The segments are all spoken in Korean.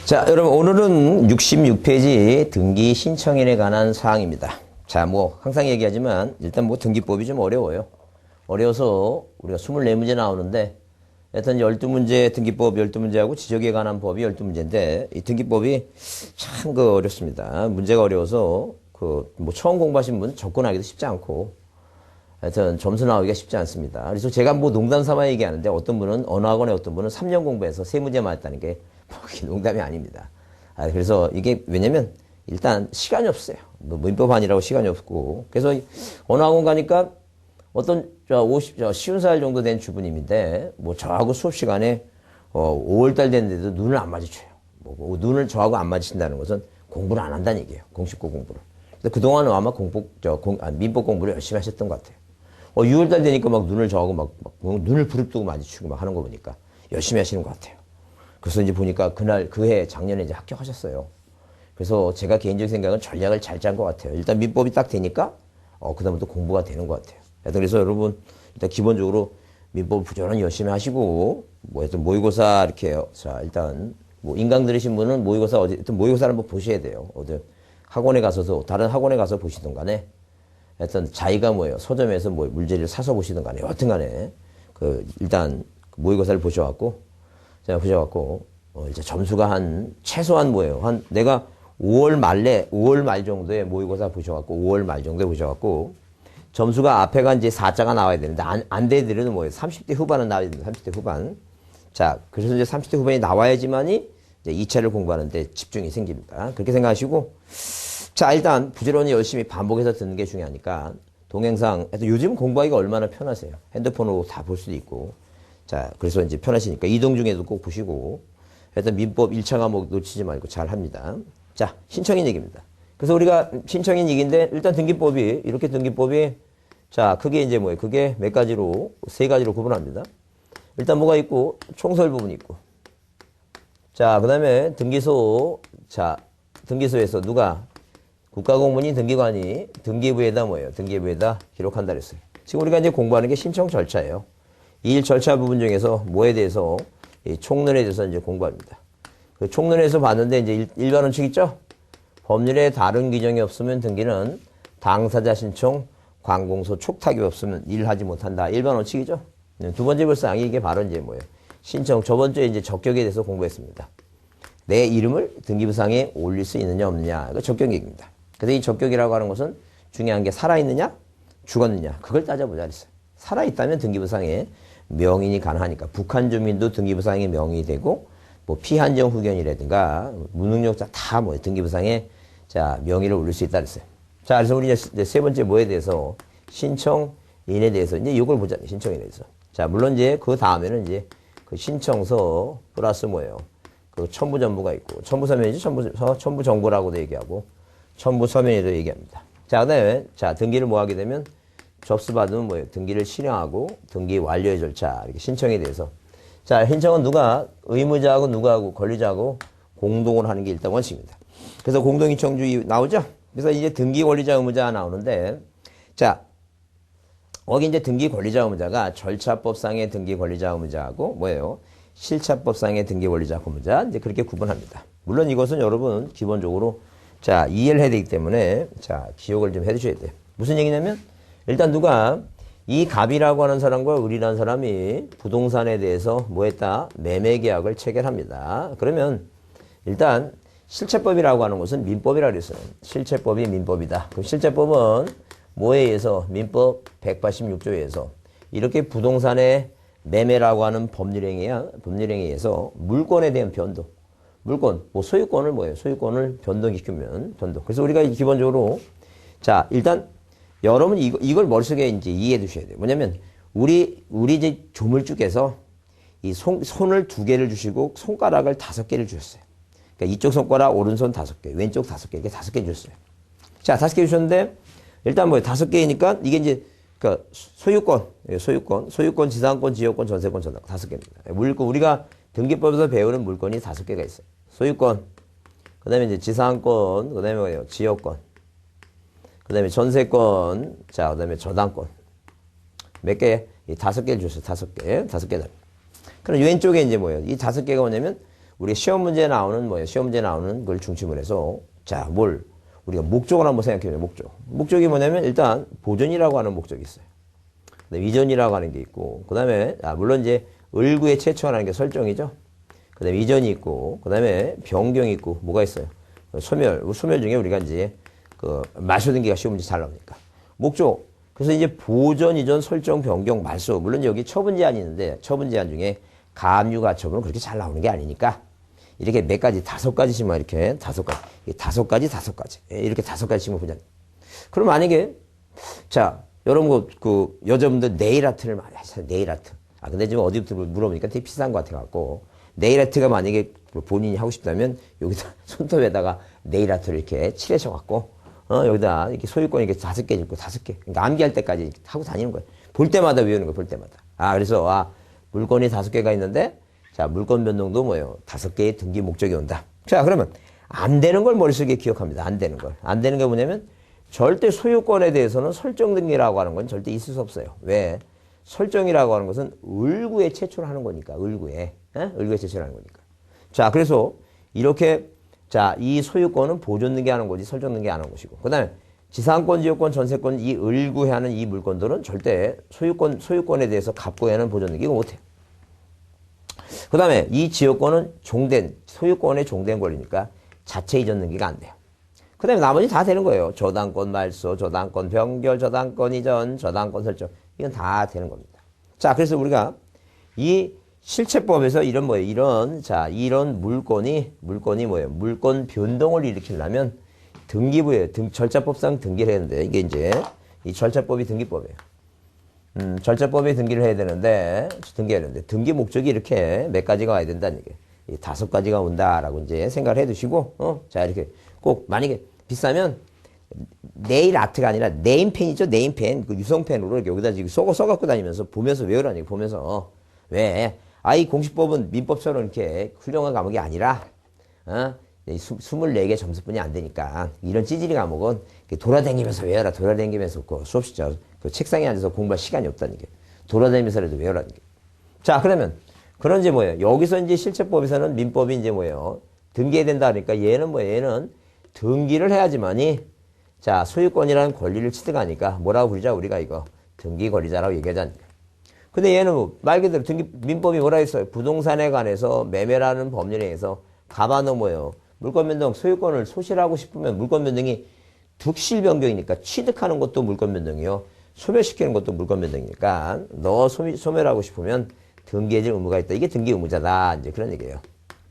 자, 여러분 오늘은 66페이지 등기 신청인에 관한 사항입니다. 자, 뭐 항상 얘기하지만 일단 뭐 등기법이 좀 어려워요. 어려워서 우리가 24문제 나오는데 일단 12문제 등기법 12문제하고 지적에 관한 법이 12문제인데 이 등기법이 참 어렵습니다. 문제가 어려워서 뭐 처음 공부하신 분 접근하기도 쉽지 않고 하여튼 점수 나오기가 쉽지 않습니다. 그래서 제가 뭐 농담 삼아 얘기하는데 어떤 분은 어느 학원에 어떤 분은 3년 공부해서 3문제 맞았다는 게 농담이 아닙니다. 그래서 이게 왜냐면 일단 시간이 없어요. 뭐 민법안이라고 시간이 없고 그래서 어느 학원 가니까 어떤 쉬운 살 정도 된 주부님인데 뭐 저하고 수업 시간에 5월달 됐는데도 눈을 안 마주쳐요. 뭐 눈을 저하고 안 마주친다는 것은 공부를 안 한다는 얘기예요. 공식고 공부를. 근데 그동안은 아마 민법 공부를 열심히 하셨던 것 같아요. 6월달 되니까 막 눈을 저하고 막 눈을 부릅뜨고 마주치고 막 하는 거 보니까 열심히 하시는 것 같아요. 그래서 이제 보니까 작년에 이제 합격하셨어요. 그래서 제가 개인적인 생각은 전략을 잘 짠 것 같아요. 일단 민법이 딱 되니까, 그다음부터 공부가 되는 것 같아요. 그래서 여러분, 일단 기본적으로 민법 부지런히 열심히 하시고, 하여튼 모의고사 이렇게, 자, 일단, 인강 들으신 분은 모의고사를 한번 보셔야 돼요. 다른 학원에 가서 보시든 간에, 하여튼 자기가 서점에서 물제를 사서 보시든 간에, 여하튼 간에, 일단 모의고사를 보셔갖고, 이제 점수가 최소한 내가 5월 말 정도에 모의고사 보셔갖고, 5월 말 정도에 보셔갖고, 점수가 앞에가 이제 4자가 나와야 되는데, 안 되더라도 30대 후반은 나와야 됩니다. 30대 후반. 자, 그래서 이제 30대 후반이 나와야지만이 이제 2차를 공부하는데 집중이 생깁니다. 그렇게 생각하시고, 자, 일단 부지런히 열심히 반복해서 듣는 게 중요하니까, 동영상, 요즘 공부하기가 얼마나 편하세요. 핸드폰으로 다 볼 수도 있고. 자, 그래서 이제 편하시니까 이동 중에도 꼭 보시고, 일단 민법 1차 과목 놓치지 말고 잘 합니다. 자, 신청인 얘기입니다. 그래서 우리가 신청인 얘기인데, 일단 등기법이, 자, 그게 이제 그게 몇 가지로, 3가지로 구분합니다. 일단 뭐가 있고, 총설 부분이 있고. 자, 그 다음에 등기소에서 국가공무원이 등기관이 등기부에다 기록한다 그랬어요. 지금 우리가 이제 공부하는 게 신청 절차예요. 이 절차 부분 중에서 뭐에 대해서 총론에 대해서 이제 공부합니다. 그 총론에서 봤는데 이제 일반 원칙 있죠? 법률에 다른 규정이 없으면 등기는 당사자 신청, 관공서 촉탁이 없으면 일하지 못한다. 일반 원칙이죠? 두 번째 불상이 이게 바로 이제 신청. 저번 주에 이제 적격에 대해서 공부했습니다. 내 이름을 등기부상에 올릴 수 있느냐 없느냐. 그 적격 얘기입니다. 그래서 이 적격이라고 하는 것은 중요한 게 살아있느냐, 죽었느냐. 그걸 따져보자 그랬어요. 살아있다면 등기부상에 명인이 가능하니까 북한 주민도 등기부상에 명인이 되고 피한정 후견이라든가 무능력자 다 등기부상에 명의를 올릴 수 있다 그랬어요. 자, 그래서 우리 이제 세 번째 뭐에 대해서 신청인에 대해서 이제 이걸 보자. 신청인에 대해서. 자, 물론 이제 그 다음에는 이제 그 신청서 플러스 그 첨부 전부가 있고 첨부 서면이죠. 첨부 정보라고도 얘기하고 첨부 서면에도 얘기합니다. 자, 그다음에 등기를 하게 되면 접수받으면 등기를 실행하고 등기 완료의 절차 이렇게 신청에 대해서. 자, 신청은 의무자하고 권리자하고 공동으로 하는 게 일단 원칙입니다. 그래서 공동신청주의 나오죠? 그래서 이제 등기 권리자 의무자 나오는데, 자, 여기 이제 등기 권리자 의무자가 절차법상의 등기 권리자 의무자하고 실차법상의 등기 권리자 의무자 이제 그렇게 구분합니다. 물론 이것은 여러분 기본적으로 이해를 해야 되기 때문에 기억을 좀 해두셔야 돼요. 무슨 얘기냐면 일단 이 갑이라고 하는 사람과 을이라는 사람이 부동산에 대해서 매매 계약을 체결합니다. 그러면 일단 실체법이라고 하는 것은 민법이라고 그랬어요. 실체법이 민법이다. 그럼 실체법은 뭐에 의해서? 민법 186조에 의해서 이렇게 부동산의 매매라고 하는 법률행위에 의해서 물건에 대한 변동. 소유권을 변동시키면 변동. 그래서 우리가 기본적으로 일단 여러분 이걸 머릿속에 이제 이해해 두셔야 돼요. 뭐냐면 우리 이제 조물주께서 이 손을 2개를 주시고 손가락을 5개를 주셨어요. 그러니까 이쪽 손가락 오른손 5개, 왼쪽 5개 이렇게 5개 주셨어요. 자, 5개 주셨는데 일단 5개니까 이게 이제 소유권, 지상권, 지역권, 전세권, 5개입니다. 우리가 등기법에서 배우는 물건이 5개가 있어요. 소유권, 그다음에 이제 지상권, 그다음에 지역권. 그 다음에 전세권, 그 다음에 저당권. 몇 개? 5개를 줬어요. 5개. 그럼 왼쪽에 이제 이 5개가 뭐냐면, 우리 시험 문제 나오는 뭐예요? 시험 문제 나오는 걸 중심으로 해서 자, 우리가 목적을 한번 생각해 보죠. 목적이 뭐냐면 일단 보존이라고 하는 목적이 있어요. 그다음에 이전이라고 하는 게 있고, 그다음에 물론 이제 을구에 최초라는 게 설정이죠. 그다음에 이전이 있고, 그다음에 변경이 있고, 뭐가 있어요? 소멸 중에 우리가 이제 그 말소 등기가 시험 문제 잘 나오니까 목적. 그래서 이제 보존, 이전, 설정, 변경, 말소. 물론 여기 처분 제한이 있는데 처분 제한 중에 가압류 가처분은 그렇게 잘 나오는 게 아니니까 이렇게 몇 가지, 5가지씩만 이렇게 5가지 이렇게 5가지씩만 보자. 그럼 만약에 자, 여러분 그 여자분들 네일 아트를 많이 하시잖아요. 네일 아트. 근데 지금 어디부터 물어보니까 되게 비싼 것 같아갖고 네일 아트가 만약에 본인이 하고 싶다면 여기다 손톱에다가 네일 아트를 이렇게 칠해셔갖고 여기다 이렇게 소유권 이렇게 5개 짓고 5개. 그러니까 암기할 때까지 하고 다니는 거예요. 볼 때마다 외우는 거예요. 볼 때마다. 그래서 물건이 5개가 있는데 자, 물건 변동도 뭐예요? 5개의 등기 목적이 온다. 자, 그러면 안 되는 걸 머릿속에 기억합니다. 안 되는 걸. 안 되는 게 뭐냐면 절대 소유권에 대해서는 설정 등기라고 하는 건 절대 있을 수 없어요. 왜? 설정이라고 하는 것은 을구에 최초를 하는 거니까. 을구에 최초를 하는 거니까. 자, 그래서 이렇게 자, 이 소유권은 보존 등기하는 거지 설정 등기하는 것이고. 그다음에 지상권, 지역권, 전세권 이 을구에 하는 이 물건들은 절대 소유권에 대해서 갑구에는 보존 등기 이거 못 해요. 그다음에 이 지역권은 소유권의 종된 권리니까 자체 이전 등기가 안 돼요. 그 다음에 나머지 다 되는 거예요. 저당권 말소, 저당권 변결, 저당권 이전, 저당권 설정. 이건 다 되는 겁니다. 자, 그래서 우리가 이 실체법에서 이런 물건이 뭐예요? 물건 변동을 일으키려면 등기부에 절차법상 등기를 해야 되는데, 이게 이제 이 절차법이 등기법이에요. 절차법에 등기를 해야 되는데, 등기 목적이 이렇게 몇 가지가 와야 된다는 얘기예요. 5가지가 온다라고 이제 생각을 해 두시고, 자, 이렇게 꼭 만약에 비싸면 네일 아트가 아니라 네임펜이죠. 네임펜. 그 유성펜으로 이렇게 여기다 지금 써갖고 다니면서 보면서 외우라니, 보면서. 왜? 이 공시법은 민법처럼 이렇게 훌륭한 과목이 아니라, 24개 점수뿐이 안 되니까, 이런 찌질이 과목은 돌아다니면서 외워라. 돌아다니면서 수업시죠. 그 책상에 앉아서 공부할 시간이 없다는 게. 돌아다니면서라도 외우라는 게. 자, 그러면, 그런 이제 뭐예요? 여기서 이제 실체법에서는 민법이 이제 뭐예요? 등기해야 된다 그러니까 얘는 등기를 해야지만이 자, 소유권이라는 권리를 취득하니까 뭐라고 부르자? 우리가 이거 등기 권리자라고 얘기하자니까. 근데 얘는 말 그대로 민법이 뭐라 했어요? 부동산에 관해서 매매라는 법률에 의해서 가반은 뭐예요? 물권 변동 소유권을 소실하고 싶으면 물권 변동이 득실 변경이니까 취득하는 것도 물권 변동이요. 소멸시키는 것도 물권 변동이니까 너 소멸하고 싶으면 등기해줄 의무가 있다. 이게 등기 의무자다. 이제 그런 얘기예요.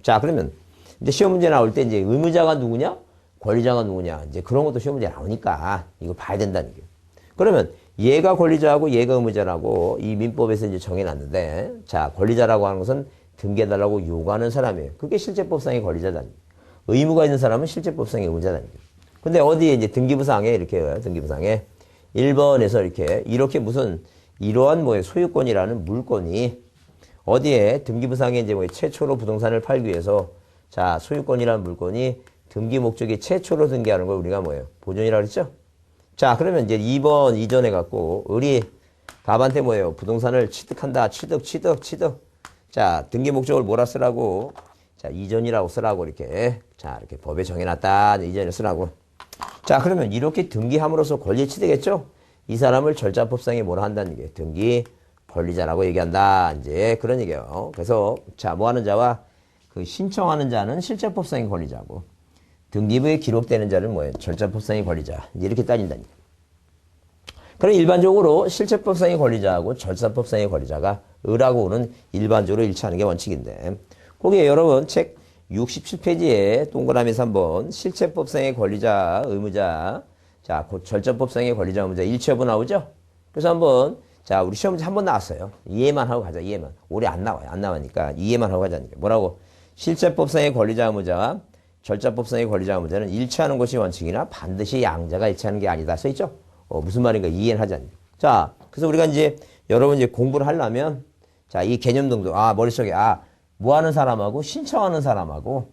자, 그러면 이제 시험 문제 나올 때 이제 의무자가 누구냐? 권리자가 누구냐? 이제 그런 것도 시험 문제 나오니까 이거 봐야 된다는 얘기예요. 그러면 얘가 권리자하고 얘가 의무자라고 이 민법에서 이제 정해놨는데, 자, 권리자라고 하는 것은 등기해달라고 요구하는 사람이에요. 그게 실제법상의 권리자다. 의무가 있는 사람은 실제법상의 의무자다. 근데 어디에 이제 등기부상에 이렇게 등기부상에 1번에서 이렇게 무슨 이러한 뭐의 소유권이라는 물건이 어디에 등기부상에 이제 최초로 부동산을 팔기 위해서 자, 소유권이라는 물건이 등기 목적이 최초로 등기하는 걸 우리가 뭐예요? 보존이라고 그랬죠? 자, 그러면 이제 2번 이전해 갖고 을이 갑한테 뭐예요? 부동산을 취득한다. 취득. 자, 등기 목적을 뭐라 쓰라고? 자, 이전이라고 쓰라고 이렇게. 자, 이렇게 법에 정해놨다. 이전을 쓰라고. 자, 그러면 이렇게 등기함으로써 권리 취득했죠? 이 사람을 절차법상에 뭐라 한다는 게 등기 권리자라고 얘기한다. 이제 그런 얘기예요. 그래서 자, 뭐 하는 자와 그 신청하는 자는 실제법상의 권리자고 등기부에 기록되는 자는 뭐예요? 절차법상의 권리자. 이렇게 따진다니까. 그럼 일반적으로 실체법상의 권리자하고 절차법상의 권리자가 을하고는 일반적으로 일치하는 게 원칙인데, 거기에 여러분 책 67페이지에 동그라미에서 한번 실체법상의 권리자, 의무자, 자, 곧 절차법상의 권리자, 의무자 일치 여부 나오죠? 그래서 한번 자, 우리 시험 문제 한 번 나왔어요. 이해만 하고 가자. 이해만. 올해 안 나와요. 안 나와니까 이해만 하고 가자니까. 뭐라고? 실체법상의 권리자, 의무자와 절차법상의 권리자, 의무자는 일치하는 것이 원칙이나 반드시 양자가 일치하는 게 아니다. 써있죠? 무슨 말인가 이해를 하자니. 자, 그래서 우리가 이제 여러분 이제 공부를 하려면 자, 이 개념 등도 머릿속에 뭐 하는 사람하고 신청하는 사람하고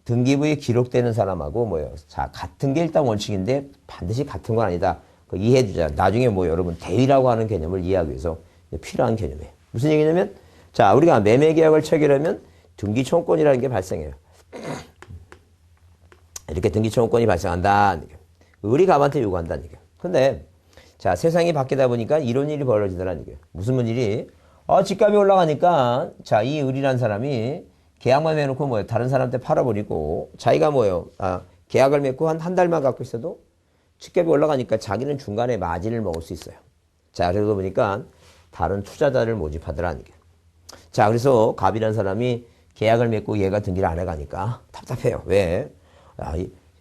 등기부에 기록되는 사람하고 뭐예요? 자, 같은 게 일단 원칙인데 반드시 같은 건 아니다. 이해해 주자. 나중에 뭐 여러분 대위라고 하는 개념을 이해하기 위해서 필요한 개념이에요. 무슨 얘기냐면 자, 우리가 매매 계약을 체결하면 등기청구권이라는 게 발생해요. 이렇게 등기청구권이 발생한다. 을이 갑한테 요구한다는 얘기예요. 근데 자, 세상이 바뀌다 보니까 이런 일이 벌어지더라는 얘기예요. 무슨 일이? 집값이 올라가니까 자, 이 을이란 사람이 계약만 해놓고 뭐예요? 다른 사람한테 팔아버리고 자기가 뭐예요? 계약을 맺고 한 달만 갖고 있어도 집값이 올라가니까 자기는 중간에 마진을 먹을 수 있어요. 자, 그러다 보니까 다른 투자자를 모집하더라는 얘기예요. 자, 그래서 갑이란 사람이 계약을 맺고 얘가 등기를 안 해가니까 답답해요. 왜?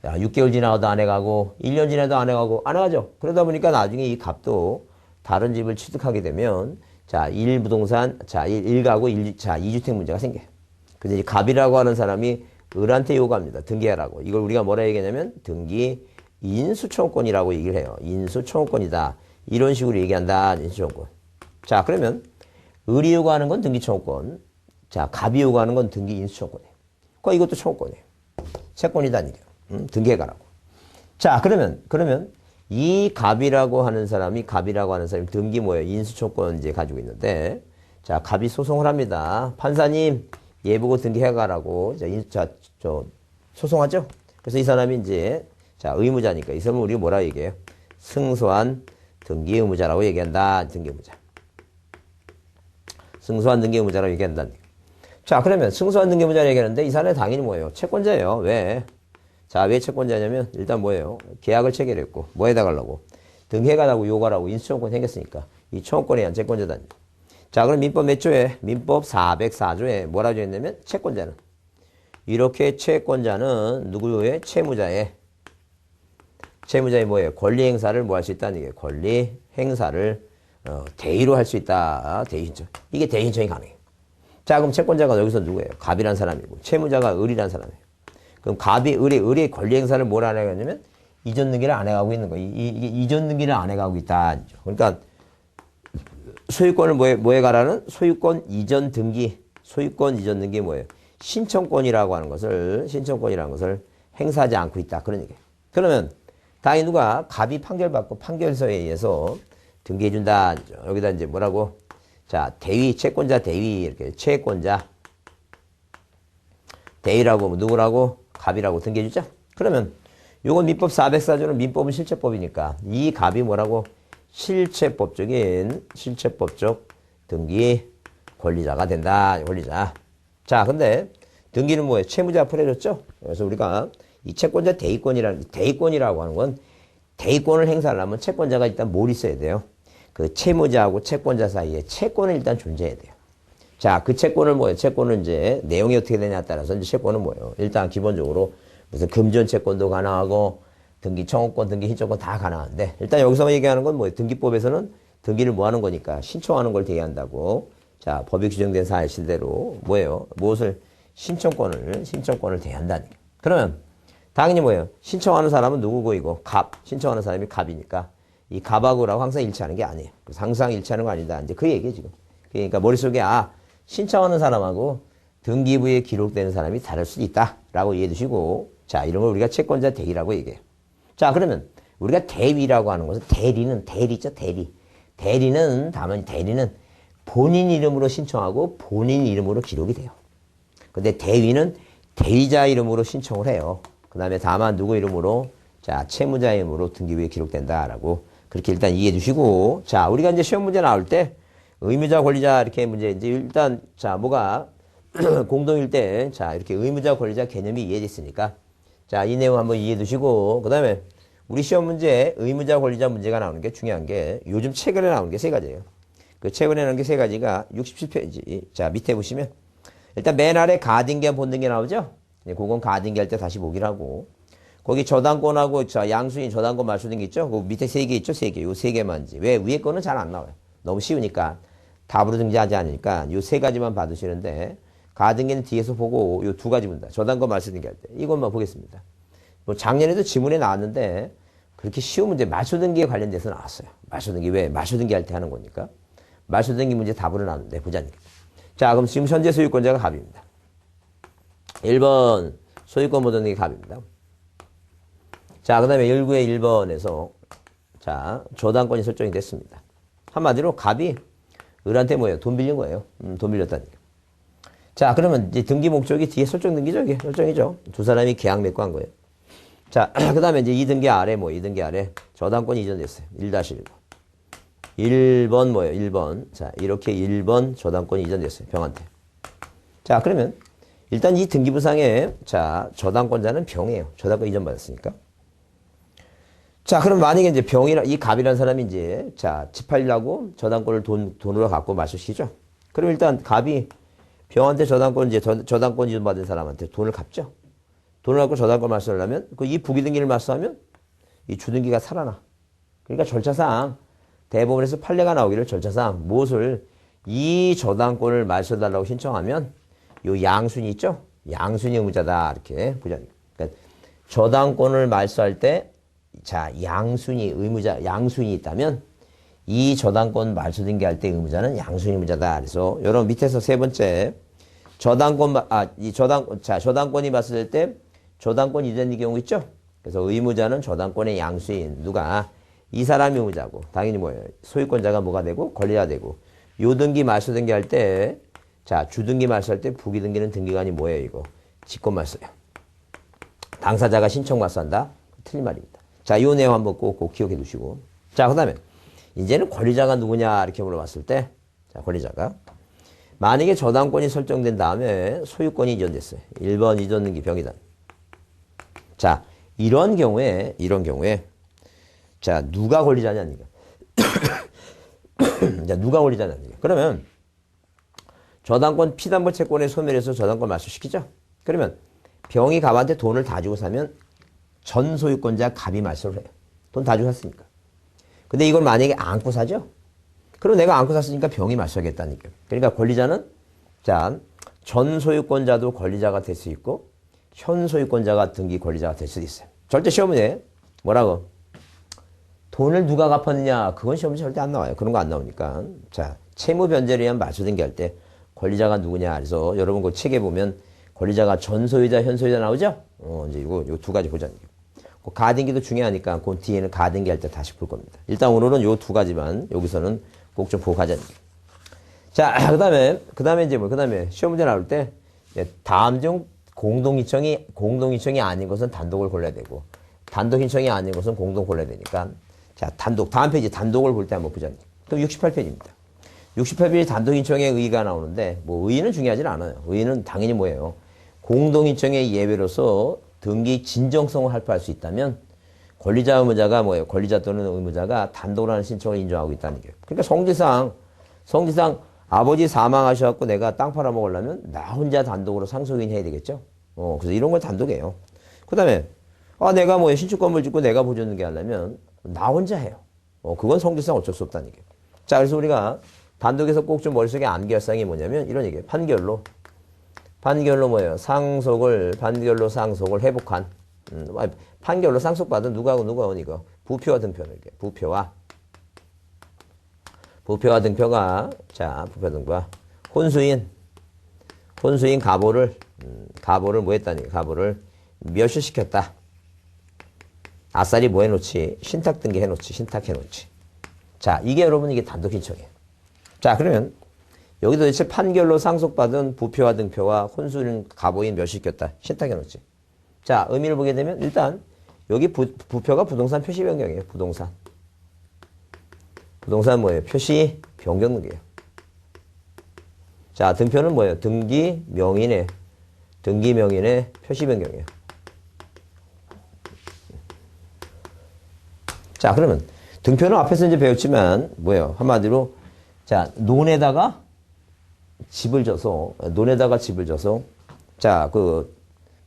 6개월 지나도 안 해가고 1년 지나도 안 해가고 안 해가죠. 그러다 보니까 나중에 이 갑도 다른 집을 취득하게 되면 자, 1부동산, 자, 1가구, 자, 2주택 문제가 생겨요. 근데 이 갑이라고 하는 사람이 을한테 요구합니다. 등기하라고. 이걸 우리가 뭐라 얘기하냐면 등기 인수청구권이라고 얘기를 해요. 인수청구권이다. 이런 식으로 얘기한다. 인수청구권. 자, 그러면 을이 요구하는 건 등기청구권. 자, 갑이 요구하는 건 등기 인수청구권이에요. 그러니까 이것도 청구권이에요. 채권이다. 등기해가라고. 자, 그러면 이 갑이라고 하는 사람이 등기 뭐예요? 인수청구권 이제 가지고 있는데 자, 갑이 소송을 합니다. 판사님, 얘 보고 등기해가라고. 저 소송하죠? 그래서 이 사람이 이제 자, 의무자니까 이 사람은 우리가 뭐라 얘기해요? 승소한 등기 의무자라고 얘기한다. 등기 의무자. 승소한 등기 의무자라고 얘기한다. 자, 그러면 승소한 등기 의무자라고 얘기하는데 이 사람은 당연히 뭐예요? 채권자예요. 왜? 자, 왜 채권자냐면 일단 뭐예요? 계약을 체결했고 뭐 해달라고? 등기해가라고 요구하라고 인수청구권 생겼으니까 이 청구권에 의한 채권자다. 자, 그럼 민법 몇 조에? 민법 404조에 뭐라고 했냐면 채권자는 이렇게 채권자는 누구의 채무자의 뭐예요? 권리 행사를 뭐 할 수 있다는 얘기예요. 권리 행사를 대의로 할 수 있다. 대의 신청. 이게 대의 신청이 가능해요. 자, 그럼 채권자가 여기서 누구예요? 갑이란 사람이고 채무자가 을이란 사람이에요. 그럼 갑이 을의 권리 행사를 뭘 안 해가냐면 이전 등기를 안 해가고 있는 거예요. 이전 등기를 안 해가고 있다. 그러니까 소유권을 뭐에 가라는 소유권 이전 등기 뭐예요? 신청권이라는 것을 행사하지 않고 있다. 그런 얘기예요. 그러면 당연히 누가 갑이 판결받고 판결서에 의해서 등기해준다. 여기다 이제 뭐라고? 자, 대위, 채권자 대위, 이렇게 채권자 대위라고 누구라고? 갑이라고 등기해주자. 그러면 요건 민법 404조는 민법은 실체법이니까 이 갑이 뭐라고? 실체법적 등기 권리자가 된다. 권리자. 자, 근데 등기는 뭐예요? 채무자 앞으로 해줬죠? 그래서 우리가 이 채권자 대의권이라고 하는 건 대의권을 행사하려면 채권자가 일단 뭘 있어야 돼요? 그 채무자하고 채권자 사이에 채권은 일단 존재해야 돼요. 자, 그 채권을 뭐예요? 채권은 이제 내용이 어떻게 되냐에 따라서 이제 채권은 뭐예요? 일단 기본적으로 무슨 금전 채권도 가능하고 등기 청구권, 등기 신청권 다 가능한데 일단 여기서 얘기하는 건 뭐예요? 등기법에서는 등기를 뭐 하는 거니까 신청하는 걸 대의한다고. 자, 법에 규정된 사실대로 뭐예요? 무엇을 신청권을 대의한다니. 그러면 당연히 뭐예요? 신청하는 사람은 누구고 이거 신청하는 사람이 갑이니까 이 갑하고라고 항상 일치하는 게 아니에요. 항상 일치하는 거 아니다. 이제 그 얘기예요, 지금. 그러니까 머릿속에 신청하는 사람하고 등기부에 기록되는 사람이 다를 수도 있다라고 이해해 두시고 자, 이런 걸 우리가 채권자 대리라고 얘기해요. 자, 그러면 우리가 대위라고 하는 것은 대리죠, 대리. 대리는 본인 이름으로 신청하고 본인 이름으로 기록이 돼요. 근데 대위는 대위자 이름으로 신청을 해요. 그 다음에 다만 누구 이름으로? 자, 채무자 이름으로 등기부에 기록된다라고 그렇게 일단 이해해 주시고 자, 우리가 이제 시험 문제 나올 때 의무자, 권리자 이렇게 문제 이제 일단 자, 뭐가 공동일 때 자, 이렇게 의무자, 권리자 개념이 이해됐으니까 자, 이 내용 한번 이해해 두시고 그 다음에 우리 시험 문제에 의무자, 권리자 문제가 나오는 게 중요한 게 요즘 최근에 나오는 게 세 가지예요. 그 최근에 나오는 게 세 가지가 67페이지. 자, 밑에 보시면 일단 맨 아래 가등기와 본등기 나오죠? 그건 가등기 할 때 다시 보기를 하고 거기 저당권하고 자, 양수인 저당권 말소등기 있죠? 그 밑에 세 개 있죠? 세 개. 요 세 개만지. 왜? 위에 거는 잘 안 나와요. 너무 쉬우니까. 답으로 등재하지 않으니까 요 세 가지만 받으시는데 가등기는 뒤에서 보고 요 두 가지 본다. 저당권 말소등기 할 때. 이것만 보겠습니다. 뭐 작년에도 지문에 나왔는데 그렇게 쉬운 문제 말소등기에 관련돼서 나왔어요. 말소등기 왜? 말소등기 할 때 하는 거니까. 말소등기 문제 답으로 나왔는데 보자니까. 자, 그럼 지금 현재 소유권자가 갑입니다. 1번 소유권 보존등기 갑입니다. 자, 그 다음에 19의 1번에서 자, 저당권이 설정이 됐습니다. 한마디로 갑이 을한테 뭐예요? 돈 빌린 거예요. 돈 빌렸다는 얘기예요. 자, 그러면 이제 등기 목적이 뒤에 설정 등기죠, 이게. 설정이죠. 두 사람이 계약 맺고 한 거예요. 자, 그 다음에 이제 이 등기 아래 뭐, 이 등기 아래 저당권이 이전됐어요. 1-1번. 1번 뭐예요? 1번. 자, 이렇게 1번 저당권이 이전됐어요. 병한테. 자, 그러면 일단 이 등기부상에 자, 저당권자는 병이에요. 저당권 이전받았으니까. 자, 그럼 만약에 이제 병이라, 이 갑이라는 사람이 이제, 자, 집 팔려고 저당권을 돈으로 갖고 마시시죠? 그럼 일단 갑이 병한테 저당권, 이제 저당권 이전받은 사람한테 돈을 갚죠? 돈을 갖고 저당권 말소하려면, 그 이 부기등기를 말소하면 이 주등기가 살아나. 그러니까 절차상 대법원에서 판례가 나오기를 절차상 무엇을 이 저당권을 말소해달라고 신청하면 요 양순이 있죠? 양순이 의무자다. 이렇게 보자. 그러니까 저당권을 말소할 때 자, 양순이 의무자, 양순이 있다면 이 저당권 말소 등기할 때 의무자는 양순이 의무자다. 그래서 여러분 밑에서 세 번째 저당권, 저당권이 말소될 때 저당권 이전의 경우 있죠? 그래서 의무자는 저당권의 양수인 누가 이 사람이 의무자고 당연히 뭐예요? 소유권자가 뭐가 되고 권리자 되고 요 등기 말소 등기할 때 자, 주등기 말소할 때 부기등기는 등기관이 뭐예요, 이거? 직권 말소예요. 당사자가 신청 말소한다? 틀린 말입니다. 자, 이 내용 한번 꼭 기억해 두시고. 자, 그 다음에 이제는 권리자가 누구냐 이렇게 물어봤을 때 자, 권리자가 만약에 저당권이 설정된 다음에 소유권이 이전됐어요. 1번 이전 등기 병이다. 자, 이런 경우에 자, 누가 권리자냐 이거. 자, 누가 권리자냐 이거. 그러면 저당권 피담보 채권의 소멸해서 저당권 말소시키죠. 그러면 병이 갑한테 돈을 다 주고 사면 전 소유권자 갑이 말소를 해요. 돈 다 주고 샀으니까. 근데 이걸 만약에 안고 사죠? 그럼 내가 안고 샀으니까 병이 말소하겠다는 얘기예요. 그러니까 권리자는 자, 전 소유권자도 권리자가 될 수 있고 현 소유권자가 등기 권리자가 될 수도 있어요. 절대 시험에 뭐라고? 돈을 누가 갚았느냐? 그건 시험에 절대 안 나와요. 그런 거 안 나오니까. 자, 채무 변제를 위한 말소 등기할 때 권리자가 누구냐? 그래서 여러분 그 책에 보면 권리자가 전 소유자, 현 소유자 나오죠? 이제 이거 두 가지 보자는 거예요. 그 가등기도 중요하니까 그 뒤에는 가등기 할 때 다시 볼 겁니다. 일단 오늘은 요 두 가지만 여기서는 꼭 좀 보고 가자는 거예요. 자, 그 다음에 이제 그 다음에 시험 문제 나올 때 다음 중 공동신청이 아닌 것은 단독을 골라야 되고 단독 신청이 아닌 것은 공동 골라야 되니까 자, 다음 페이지 단독을 볼 때 한번 보자는 거예요. 그럼 68페이지입니다. 68페이지 단독 신청의 의의가 나오는데 뭐 의의는 중요하지 않아요. 의의는 당연히 뭐예요? 공동 신청의 예외로서 등기 진정성을 할포할 수 있다면 권리자 의무자가 뭐예요? 권리자 또는 의무자가 단독으로 하는 신청을 인정하고 있다는 거예요. 그러니까 성질상 아버지 사망하셔갖고 내가 땅 팔아먹으려면 나 혼자 단독으로 상속인 해야 되겠죠? 그래서 이런 걸 단독이에요. 그 다음에 내가 뭐 신축 건물 짓고 내가 보존등기 하려면 나 혼자 해요. 그건 성질상 어쩔 수 없다는 얘기예요. 자, 그래서 우리가 단독에서 꼭 좀 머릿속에 암기할상이 뭐냐면 이런 얘기예요. 판결로 뭐예요? 판결로 상속을 회복한. 판결로 상속받은 누구하고 누구하고 이거. 부표와 등표는 이게. 부표와 등표가, 자, 부표와 등표가 혼수인 가보를 뭐 했다니? 가보를 멸시시켰다. 아싸리 뭐 해놓지? 신탁 등기 해놓지. 신탁 해놓지. 자, 이게 여러분 이게 단독 신청이에요. 자, 그러면 여기도 도대체 판결로 상속받은 부표와 등표와 혼수인 가보인 멸시시켰다. 신탁 해놓지. 자, 의미를 보게 되면 일단 여기 부표가 부동산 표시 변경이에요. 부동산 뭐예요? 표시 변경 등기예요. 자, 등표는 뭐예요? 등기 명인의 표시 변경이에요. 자, 그러면 등표는 앞에서 이제 배웠지만 뭐예요? 한마디로 자, 논에다가 집을 져서 자, 그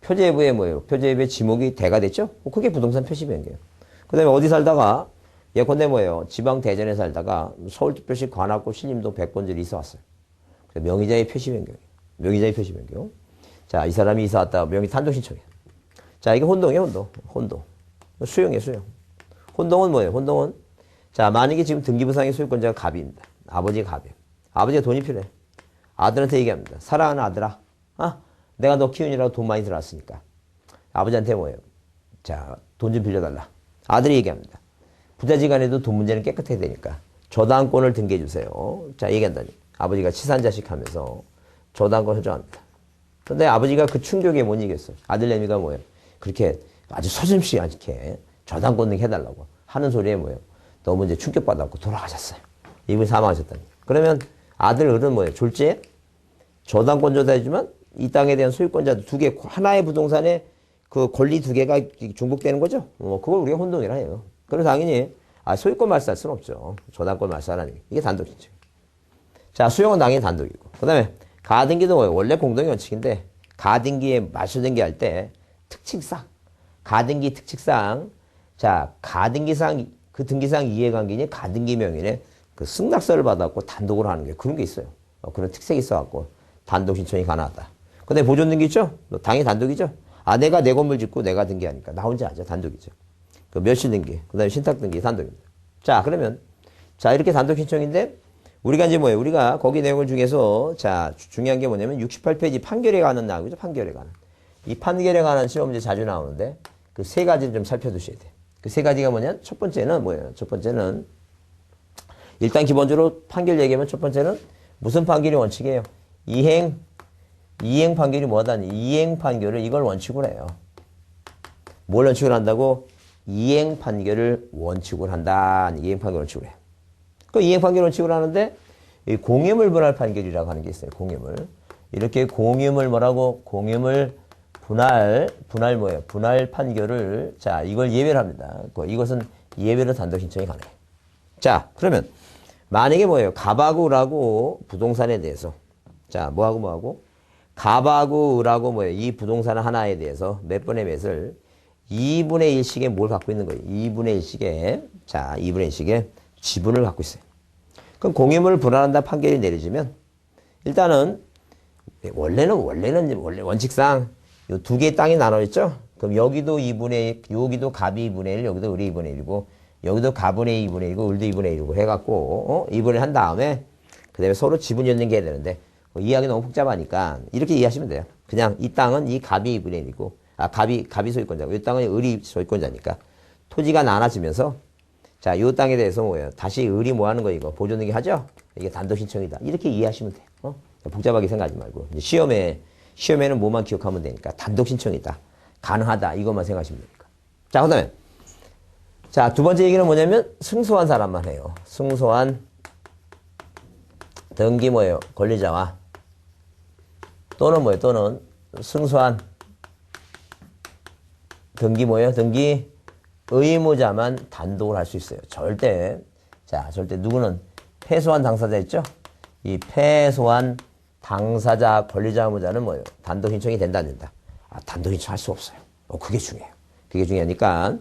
표제부에 뭐예요? 표제부의 지목이 대가 됐죠? 그게 부동산 표시 변경이에요. 그 다음에 어디 살다가 예컨대 뭐예요? 지방 대전에 살다가 서울특별시 관악구 신림동 백본지를 이사 왔어요. 명의자의 표시 변경. 자, 이 사람이 이사 왔다가 명의 단독 신청이에요. 자, 이게 혼동이에요, 혼동. 수용이에요, 수용. 혼동은 뭐예요? 혼동은 자, 만약에 지금 등기부상의 소유권자가 갑입니다. 아버지가 갑이에요. 아버지가 돈이 필요해. 아들한테 얘기합니다. 사랑하는 아들아, 내가 너 키우느라고 돈 많이 들어왔으니까. 아버지한테 뭐예요? 자, 돈 좀 빌려달라. 아들이 얘기합니다. 부자지간에도 돈 문제는 깨끗해야 되니까 저당권을 등기해 주세요. 자, 얘기한다니. 아버지가 치산자식 하면서 저당권 설정합니다. 근데 아버지가 그 충격에 못 이겼어요. 아들내미가 뭐예요? 그렇게 아주 서슴시 이렇게 저당권 등기 해달라고 하는 소리에 뭐예요? 너무 이제 충격받았고 돌아가셨어요. 이분이 사망하셨다니. 그러면 아들 을은 뭐예요? 졸지에 저당권 조사해주면 이 땅에 대한 소유권자도 두 개, 하나의 부동산에 그 권리 두 개가 중복되는 거죠. 그걸 우리가 혼동이라 해요. 그럼 당연히 소유권 말살할 수는 없죠. 저당권 말살하는 게. 이게 단독신청. 자, 수용은 당연히 단독이고. 그 다음에 가등기도 뭐예요? 원래 공동의 원칙인데 가등기에 말소등기 할 때 특칙상 가등기 특칙상 자 가등기상 그 등기상 이해관계니 가등기 명의에 그 승낙서를 받았고 단독으로 하는 게 그런 게 있어요. 그런 특색이 있어갖고 단독 신청이 가능하다. 근데 보존 등기 있죠? 당연히 단독이죠. 내가 내 건물 짓고 내가 등기하니까 나 혼자 하죠. 단독이죠. 그 멸실 등기, 그다음에 신탁 등기 단독입니다. 자 그러면 자 이렇게 단독 신청인데 우리가 이제 뭐예요? 우리가 거기 내용을 중에서 자 중요한 게 뭐냐면 68페이지 판결에 관한 나오죠. 판결에 관한. 이 판결에 관한 시험 문제 자주 나오는데 그 세 가지를 좀 살펴두셔야 돼요. 그 세 가지가 뭐냐? 첫 번째는 뭐예요? 첫 번째는 일단 기본적으로 판결 얘기하면 첫 번째는 무슨 판결이 원칙이에요? 이행 판결이 뭐하다니? 이행 판결을 이걸 원칙으로 해요. 뭘 원칙으로 한다고? 이행 판결을 원칙으로 한다. 이행 판결 원칙으로 해요. 그 이행 판결 원칙으로 하는데 이 공유물 분할 판결이라고 하는 게 있어요. 공유물. 이렇게 공유물 뭐라고? 공유물 분할 뭐예요? 분할 판결을 자 이걸 예외로 합니다. 이것은 예외로 단독 신청이 가능해요. 자 그러면 만약에 뭐예요? 갑하고 을하고 부동산에 대해서 자 뭐하고 갑하고 을하고 뭐예요? 이 부동산 하나에 대해서 몇 분의 몇을 2분의 1씩에 뭘 갖고 있는 거예요? 2분의 1씩에 자 2분의 1씩에 지분을 갖고 있어요. 그럼 공유물을 분할한다 판결이 내려지면 일단은 원래 원칙상 요 두 개의 땅이 나눠 있죠? 그럼 여기도 2분의 1, 여기도 갑이 2분의 1, 여기도 을이 2분의 1이고 여기도 갑은의 2분의 1이고 을도 2분의 1이고 해갖고 2분의 1 한 다음에 그 다음에 서로 지분 연등기 해야 되는데 이해하기 너무 복잡하니까 이렇게 이해하시면 돼요. 그냥 이 땅은 이 갑이 2분의 1이고 갑이 소유권자고 이 땅은 을이 소유권자니까 토지가 나눠지면서 자, 이 땅에 대해서 뭐예요? 다시 을이 뭐 하는 거 이거 보존등기 하죠? 이게 단독 신청이다. 이렇게 이해하시면 돼요. 복잡하게 생각하지 말고 이제 시험에는 뭐만 기억하면 되니까 단독 신청이다. 가능하다. 이것만 생각하시면 되니까. 자, 그 다음에 자, 두 번째 얘기는 뭐냐면 승소한 사람만 해요. 승소한 등기 뭐예요? 권리자와 또는 뭐예요? 또는 승소한 등기 뭐예요? 등기 의무자만 단독을 할 수 있어요. 절대 누구는 패소한 당사자 있죠? 이 패소한 당사자 권리자 의무자는 뭐예요? 단독 신청이 된다 안 된다? 단독 신청할 수 없어요. 그게 중요해요. 그게 중요하니까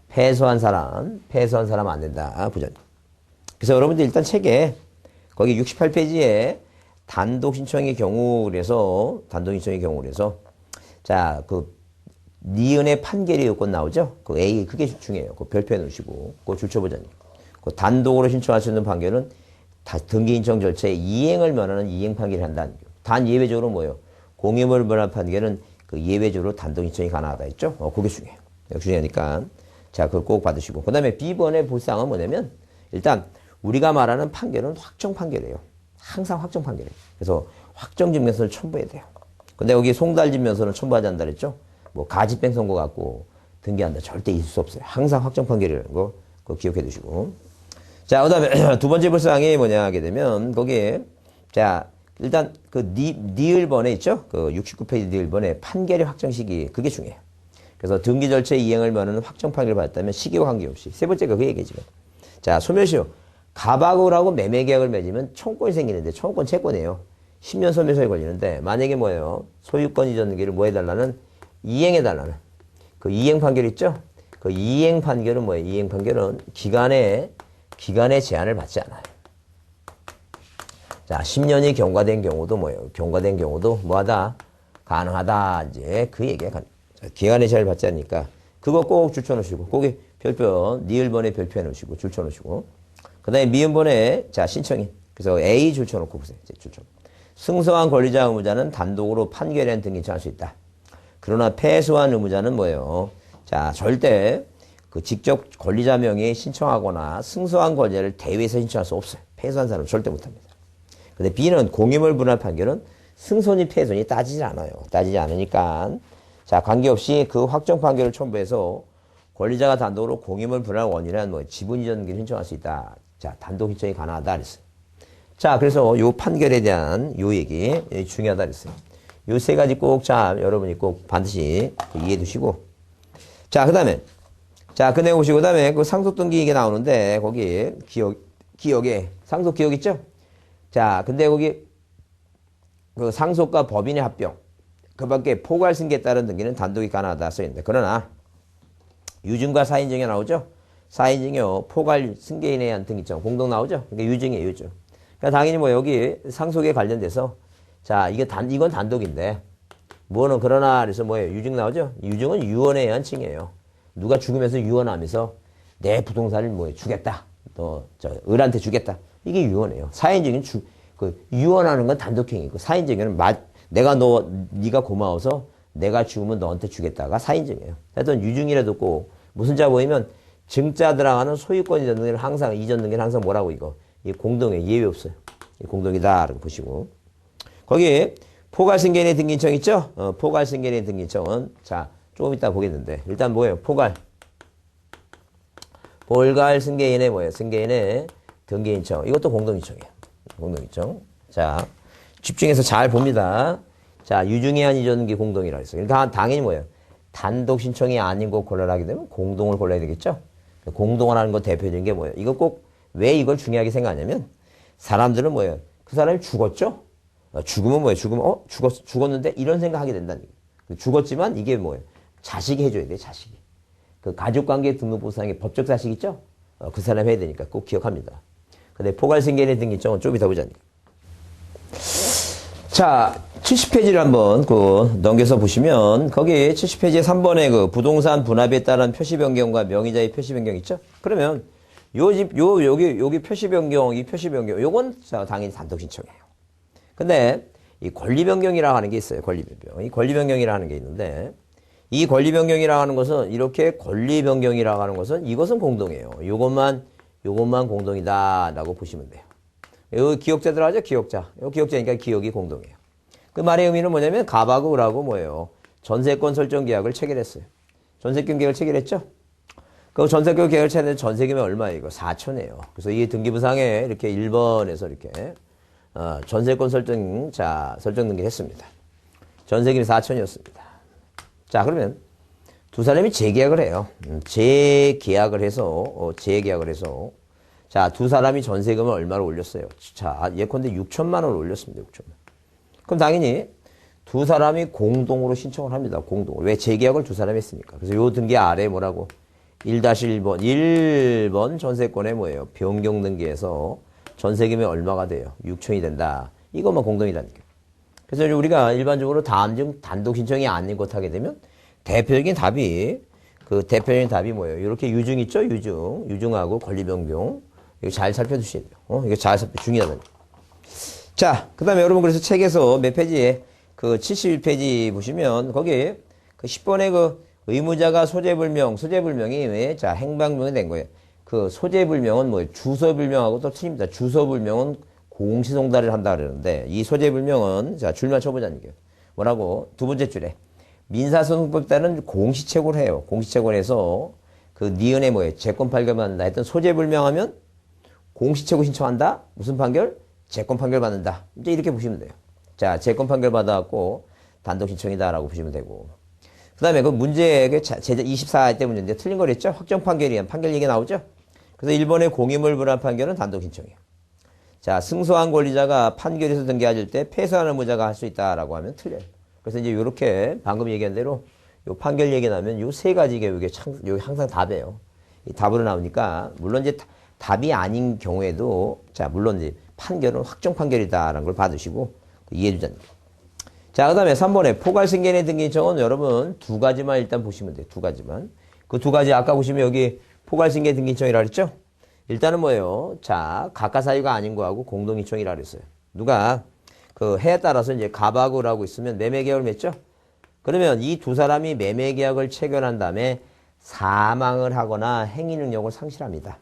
패소한 사람 안 된다. 부전. 그래서 여러분들 일단 책에 거기 68페이지에 단독 신청의 경우 그래서 자, 그 니은의 판결의 요건 나오죠? 그 A 그게 중요해요. 그 별표해 놓으시고 그 줄쳐보자니. 그 단독으로 신청할 수 있는 판결은 등기 신청 절차에 이행을 면하는 이행 판결을 한다는 거. 단 예외적으로 뭐예요? 공유물 분할 판결은 그 예외적으로 단독 신청이 가능하다 했죠? 그게 중요해요. 중요하니까 자 그걸 꼭 받으시고 그 다음에 B번의 볼상은 뭐냐면 일단 우리가 말하는 판결은 확정 판결이에요. 항상 확정 판결이에요. 그래서 확정 증명서를 첨부해야 돼요. 근데 여기 송달 증명서는 첨부하지 않는다 그랬죠? 뭐 가지뺑 선고 갖고 등기한다 절대 있을 수 없어요. 항상 확정 판결이라는 거 그거 기억해 두시고 자 그다음에 두 번째 불상이 뭐냐 하게 되면 거기에 자 일단 그 니을번에 있죠? 그 69페이지 니을번에 판결의 확정 시기 그게 중요해요. 그래서 등기 절차 이행을 면하는 확정 판결을 받았다면 시기와 관계없이 세 번째가 그 얘기지. 자 소멸시효 갑하고 을하고 매매 계약을 맺으면 청구권이 생기는데 청구권 채권이에요. 10년 소멸시효에 걸리는데 만약에 뭐예요? 소유권 이전 등기를 뭐 해달라는 이행해달라는 그 이행 판결 있죠? 그 이행 판결은 뭐예요? 이행 판결은 기간에 제한을 받지 않아요. 자, 10년이 경과된 경우도 뭐예요? 경과된 경우도 뭐하다? 가능하다. 이제 그 얘기가 기간에 제한을 받지 않으니까 그거 꼭 줄쳐놓으시고 거기 별표 니을번에 별표해 놓으시고 줄쳐놓으시고 그 다음에 미음번에 자 신청인 그래서 A 줄쳐놓고 보세요. 줄쳐. 승소한 권리자 의무자는 단독으로 판결한 등기 신청할 수 있다. 그러나 패소한 의무자는 뭐예요? 자, 절대 그 직접 권리자 명의에 신청하거나 승소한 권리자를 대위해서 신청할 수 없어요. 패소한 사람은 절대 못합니다. 근데 B는 공유물 분할 판결은 승소니 패소니 따지지 않아요. 따지지 않으니까. 자, 관계없이 그 확정 판결을 첨부해서 권리자가 단독으로 공임을 분할 원인은 뭐 지분 이전 등기를 신청할 수 있다. 자, 단독 신청이 가능하다 그랬어요. 자, 그래서 요 판결에 대한 요 얘기 중요하다 그랬어요. 요 세 가지 꼭, 자, 여러분이 꼭 반드시 이해해 두시고. 자, 그 다음에, 자, 끝내 보시고, 그 다음에 그 상속 등기 이게 나오는데, 거기 기억에, 상속 기억 있죠? 자, 근데 거기 그 상속과 법인의 합병, 그 밖에 포괄 승계에 따른 등기는 단독이 가능하다 써있는데, 그러나 유증과 사인증이 나오죠? 사인증이요, 포괄 승계인에 의한 등기증, 공동 나오죠? 그러니까 유증이에요, 유증. 그러니까 당연히 뭐 여기 상속에 관련돼서, 자, 이건 단독인데, 뭐는 그러나, 그래서 뭐예요? 유증 나오죠? 유증은 유언에 의한 칭이에요. 누가 죽으면서 유언하면서 내 부동산을 뭐예요? 주겠다. 을한테 주겠다. 이게 유언이에요. 사인증은 유언하는 건 단독행위고, 사인증은 네가 고마워서 내가 죽으면 너한테 주겠다가 사인증이에요. 하여튼 유증이라도 꼭 무슨 자 보이면 증자 들어가는 소유권 이전 등기는 항상 이전 등기는 항상 뭐라고 이거 이 공동에 예외 없어요. 공동이다라고 보시고 거기 포괄승계인의 등기인청 있죠? 포괄승계인의 등기인청은 자 조금 이따 보겠는데 일단 뭐예요? 포괄승계인의 뭐예요? 승계인의 등기인청 이것도 공동인청이에요. 공동인청. 자 집중해서 잘 봅니다. 자, 유증에 한 이전 등기 공동이라고 했어요. 그러니까 당연히 뭐예요? 단독 신청이 아닌 거 골라라 하게 되면 공동을 골라야 되겠죠? 공동을 하는 거 대표적인 게 뭐예요? 이거 꼭 왜 이걸 중요하게 생각하냐면 사람들은 뭐예요? 그 사람이 죽었죠? 죽으면 뭐예요? 죽었는데 이런 생각하게 된다는 얘기예요. 죽었지만 이게 뭐예요? 자식이 해줘야 돼요, 자식이. 그 가족관계 등록부상의 법적 자식 있죠? 그 사람이 해야 되니까 꼭 기억합니다. 근데 포괄승계인의 등기증은 좀 이따 보자니까. 자, 70페이지를 한번 넘겨서 보시면 거기 70페이지에 3번에 그 부동산 분합에 따른 표시 변경과 명의자의 표시 변경 있죠? 그러면 여기 표시 변경, 이 표시 변경, 요건 당연히 단독 신청이에요. 근데 이 권리 변경이라고 하는 게 있어요. 권리 변경. 이 권리 변경이라고 하는 게 있는데 이 권리 변경이라고 하는 것은 이렇게 권리 변경이라고 하는 것은 이것은 공동이에요. 요것만 공동이다라고 보시면 돼요. 여기 기억자 들어가죠? 기억자. 요 기억자니까 기억이 공동이에요. 그 말의 의미는 뭐냐면 갑하고 을하고 뭐예요? 전세권 설정 계약을 체결했어요. 전세권 계약을 체결했죠? 그 전세권 계약을 체결했는데 전세금이 얼마예요? 이거 4천이에요. 그래서 이 등기부상에 이렇게 1번에서 이렇게 전세권 설정 등기를 했습니다. 전세금이 4천이었습니다. 자, 그러면 두 사람이 재계약을 해요. 재계약을 해서 자, 두 사람이 전세금을 얼마로 올렸어요? 자, 예컨대 6천만 원을 올렸습니다. 6천만. 그럼 당연히 두 사람이 공동으로 신청을 합니다. 공동으로. 왜 재계약을 두 사람이 했으니까. 그래서 요 등기 아래에 뭐라고? 1-1번. 1번 전세권에 뭐예요? 변경 등기에서 전세금이 얼마가 돼요? 6천이 된다. 이것만 공동이라니까. 그래서 우리가 일반적으로 다음 중 단독 신청이 아닌 것 하게 되면 대표적인 답이 뭐예요? 이렇게 유증 있죠? 유증하고 권리 변경. 이거 잘 살펴두셔야 돼요. 이거 잘 중요하다. 자, 그 다음에 여러분 그래서 책에서 몇 페이지에 71페이지 보시면 거기 10번에 의무자가 소재불명이 왜? 자, 행방불명이 된 거예요. 소재불명은 뭐예요? 주소불명하고 또 틀립니다. 주소불명은 공시송달을 한다 그러는데 이 소재불명은 자, 줄만 쳐보자는 얘기예요. 뭐라고? 두 번째 줄에 민사소송법에 따른 공시채고를 해요. 공시채고를 해서 니은에 뭐예요? 재권 판결받는다 했던 소재불명하면 공시채고 신청한다? 무슨 판결? 재권 판결 받는다. 이제 이렇게 보시면 돼요. 자, 재권 판결 받아갖고 단독 신청이다라고 보시면 되고. 그 다음에 문제, 제자 24회 때 문제인데 틀린 거랬죠? 확정 판결이란 판결 얘기 나오죠? 그래서 일본의 공임을 분할 판결은 단독 신청이에요. 자, 승소한 권리자가 판결에서 등기하실 때 패소한 의무자가 할 수 있다라고 하면 틀려요. 그래서 이제 요렇게 방금 얘기한 대로 요 판결 얘기 나면 요 세 가지가 요게 항상 답이에요. 이 답으로 나오니까, 물론 이제 답이 아닌 경우에도, 자, 물론 이제 판결은 확정 판결이다라는 걸 받으시고 이해해 주자는 거예요. 자, 그 다음에 3번에 포괄승계인의 등기인청은 여러분 두 가지만 일단 보시면 돼요. 두 가지만. 그 두 가지 아까 보시면 여기 포괄승계 등기인청이라 그랬죠? 일단은 뭐예요? 자, 각각 사유가 아닌 거하고 공동인청이라 그랬어요. 누가 해에 따라서 이제 갑하고 을하고 있으면 매매계약을 맺죠? 그러면 이 두 사람이 매매계약을 체결한 다음에 사망을 하거나 행위능력을 상실합니다.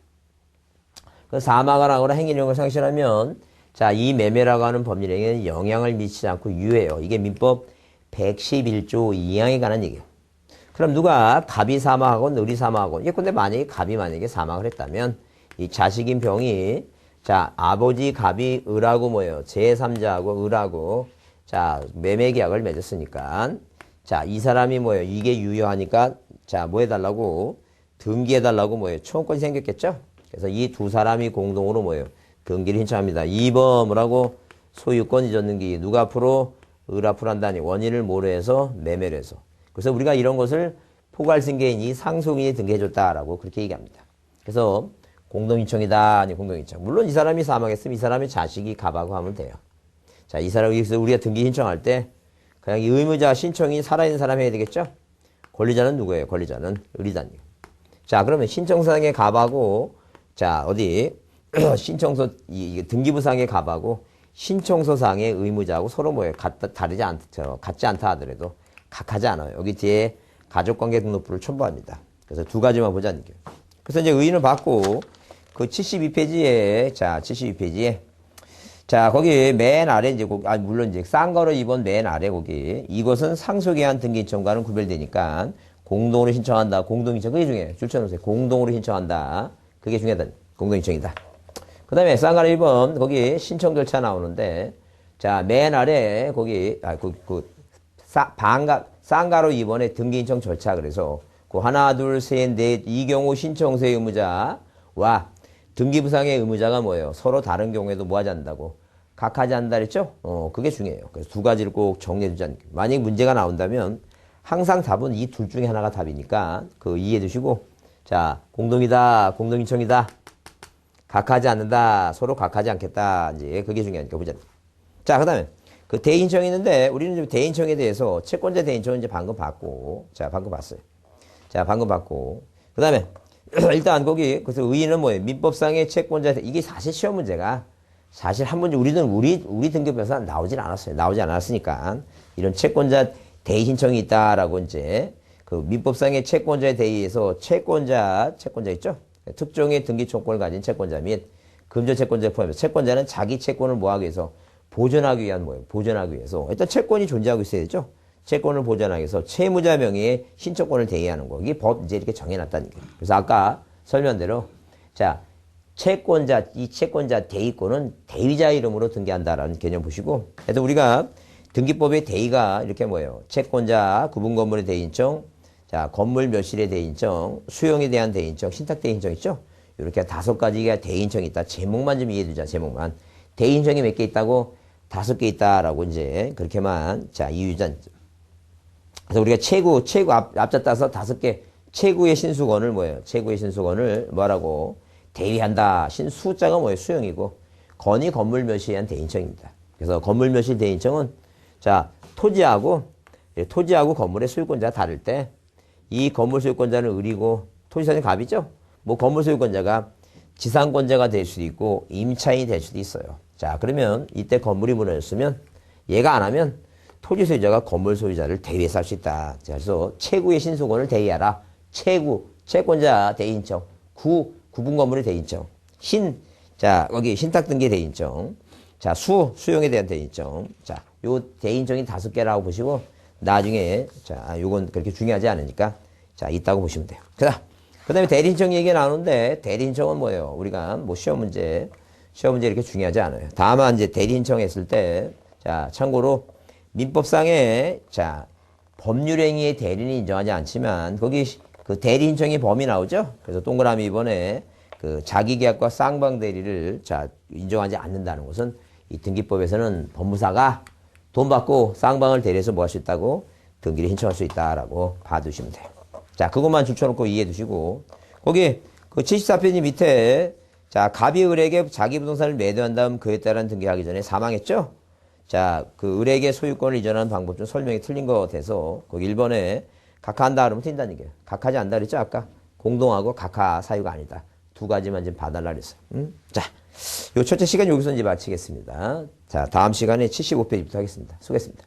사망을 하거나 행위능력을 상실하면 자, 이 매매라고 하는 법률행위는 영향을 미치지 않고 유효해요. 이게 민법 111조 2항에 관한 얘기예요. 그럼 누가 갑이 사망하건 을이 사망하건, 근데 만약에 갑이 사망을 했다면 이 자식인 병이, 자, 아버지 갑이 을하고 뭐예요? 제3자하고 을하고, 자, 매매 계약을 맺었으니까, 자, 이 사람이 뭐예요? 이게 유효하니까, 자, 뭐 해달라고? 등기해달라고 뭐예요? 청구권이 생겼겠죠? 그래서 이 두 사람이 공동으로 뭐예요? 등기를 신청합니다. 2번 뭐라고? 소유권 이전 등기. 누가 앞으로? 을 앞으로 한다니. 원인을 뭐로 해서? 매매로 해서. 그래서 우리가 이런 것을 포괄승계인이 상속인이 등기해줬다라고 그렇게 얘기합니다. 그래서 공동신청이다. 아니 공동신청. 물론 이 사람이 사망했으면 이 사람의 자식이 갑하고 하면 돼요. 자, 이 사람이 여기서 우리가 등기 신청할 때 그냥 이 의무자 신청이 살아있는 사람이 해야 되겠죠? 권리자는 누구예요? 권리자는 을이다니. 자, 그러면 신청상의 갑하고, 자, 어디 신청서 이 등기부상의 갑하고 신청서상의 의무자하고 서로 뭐예요? 같지 않다 하더라도 각하지 않아요. 여기 뒤에 가족관계 등록부를 첨부합니다. 그래서 두 가지만 보자는 거예요. 그래서 이제 의인을 받고 그 72페이지에, 자, 72페이지에, 자, 거기 맨 아래 이제, 물론 이제 쌍거로 2번 맨 아래 거기, 이것은 상속의한 등기 신청과는 구별되니까 공동으로 신청한다. 공동신청. 그게 중요해요. 줄쳐놓으세요. 공동으로 신청한다. 그게 중요하다. 공동신청이다. 그 다음에 쌍가로 1번, 거기 신청 절차 나오는데, 자, 맨 아래 거기, 쌍가로 2번에 등기 신청 절차. 그래서 그 하나, 둘, 셋, 넷, 이 경우 신청서의 의무자와 등기부상의 의무자가 뭐예요? 서로 다른 경우에도 뭐 하지 않는다고? 각하지 않는다 그랬죠? 그게 중요해요. 그래서 두 가지를 꼭 정리해 두자는 거예요. 만약에 문제가 나온다면 항상 답은 이 둘 중에 하나가 답이니까 그 이해해 두시고, 자, 공동이다, 공동신청이다, 각하지 않는다, 서로 각하지 않겠다, 이제 그게 중요하니까 보자. 자, 그 다음에 그 대인청이 있는데 우리는 좀 대인청에 대해서 채권자 대인청은 이제 방금 봤고, 자, 방금 봤어요. 자, 방금 봤고, 그 다음에 일단 거기 그래서 의의는 뭐예요? 민법상의 채권자 이게 사실 시험 문제가 사실 한 문제 우리 등급에서 나오질 않았어요. 나오지 않았으니까 이런 채권자 대의 신청이 있다라고 이제 그 민법상의 채권자에 대의해서 채권자 있죠? 특정의 등기 청구권을 가진 채권자 및 금전 채권자에 포함해서 채권자는 자기 채권을 뭐하기 위해서 보존하기 위한 뭐예요? 보존하기 위해서 일단 채권이 존재하고 있어야 되죠? 채권을 보존하기 위해서 채무자 명의의 신청권을 대의하는 거. 이게 법 이제 이렇게 정해놨다는 거예요. 그래서 아까 설명대로 자 이 채권자 대의권은 대의자 이름으로 등기한다라는 개념 보시고, 그래서 우리가 등기법의 대의가 이렇게 뭐예요? 채권자, 구분 건물의 대인청, 자 건물 멸실의 대인청, 수용에 대한 대인청, 신탁 대인청 있죠? 이렇게 5가지가 대인청이 있다. 제목만 좀 이해해두자. 제목만. 대인청이 몇 개 있다고? 5개 있다라고 이제 그렇게만 자 이유자. 그래서 우리가 채구 앞자 따서 5개 채구의 신수건을 뭐예요? 채구의 신수건을 뭐라고? 대위한다. 숫자가 뭐예요? 수용이고 건이 건물 멸실에 의한 대인청입니다. 그래서 건물 멸실 대인청은 자 토지하고 건물의 소유권자가 다를 때 이 건물 소유권자는 을이고 토지사는 갑이죠. 뭐 건물 소유권자가 지상권자가 될 수도 있고 임차인이 될 수도 있어요. 자 그러면 이때 건물이 무너졌으면 얘가 안 하면 토지 소유자가 건물 소유자를 대위해서 할 수 있다. 자, 그래서 채구의 신수권을 대위하라. 채권자 대인청, 구분 건물의 대인청, 자, 거기 신탁 등기 대인청, 자, 수용에 대한 대인청, 자, 요 대인청이 5개라고 보시고, 나중에, 자, 요건 그렇게 중요하지 않으니까, 자, 있다고 보시면 돼요. 그 다음에 대리인청 얘기가 나오는데, 대리인청은 뭐예요? 우리가 뭐 시험 문제 이렇게 중요하지 않아요. 다만 이제 대리인청 했을 때, 자, 참고로, 민법상에, 자, 법률행위의 대리인이 인정하지 않지만, 거기 그 대리인청의 범위 나오죠? 그래서 동그라미 이번에 그 자기계약과 쌍방대리를 자, 인정하지 않는다는 것은 이 등기법에서는 법무사가 돈 받고 쌍방을 대리해서 뭐 할 수 있다고? 등기를 신청할 수 있다라고 봐두시면 돼요. 자, 그것만 줄쳐놓고 이해해 두시고, 거기 그 74페이지 밑에 자, 갑이 을에게 자기 부동산을 매도한 다음 그에 따른 등기하기 전에 사망했죠? 자, 그 을에게 소유권을 이전하는 방법 좀 설명이 틀린 거 같아서 거기 1번에 각하한다 그러면 틀린다는 얘기예요. 각하지 않다 그랬죠? 아까 공동하고 각하 사유가 아니다. 2가지만 좀 봐달라 그랬어. 자, 요 첫째 시간 여기서 이제 마치겠습니다. 자, 다음 시간에 75페이지부터 하겠습니다. 수고했습니다.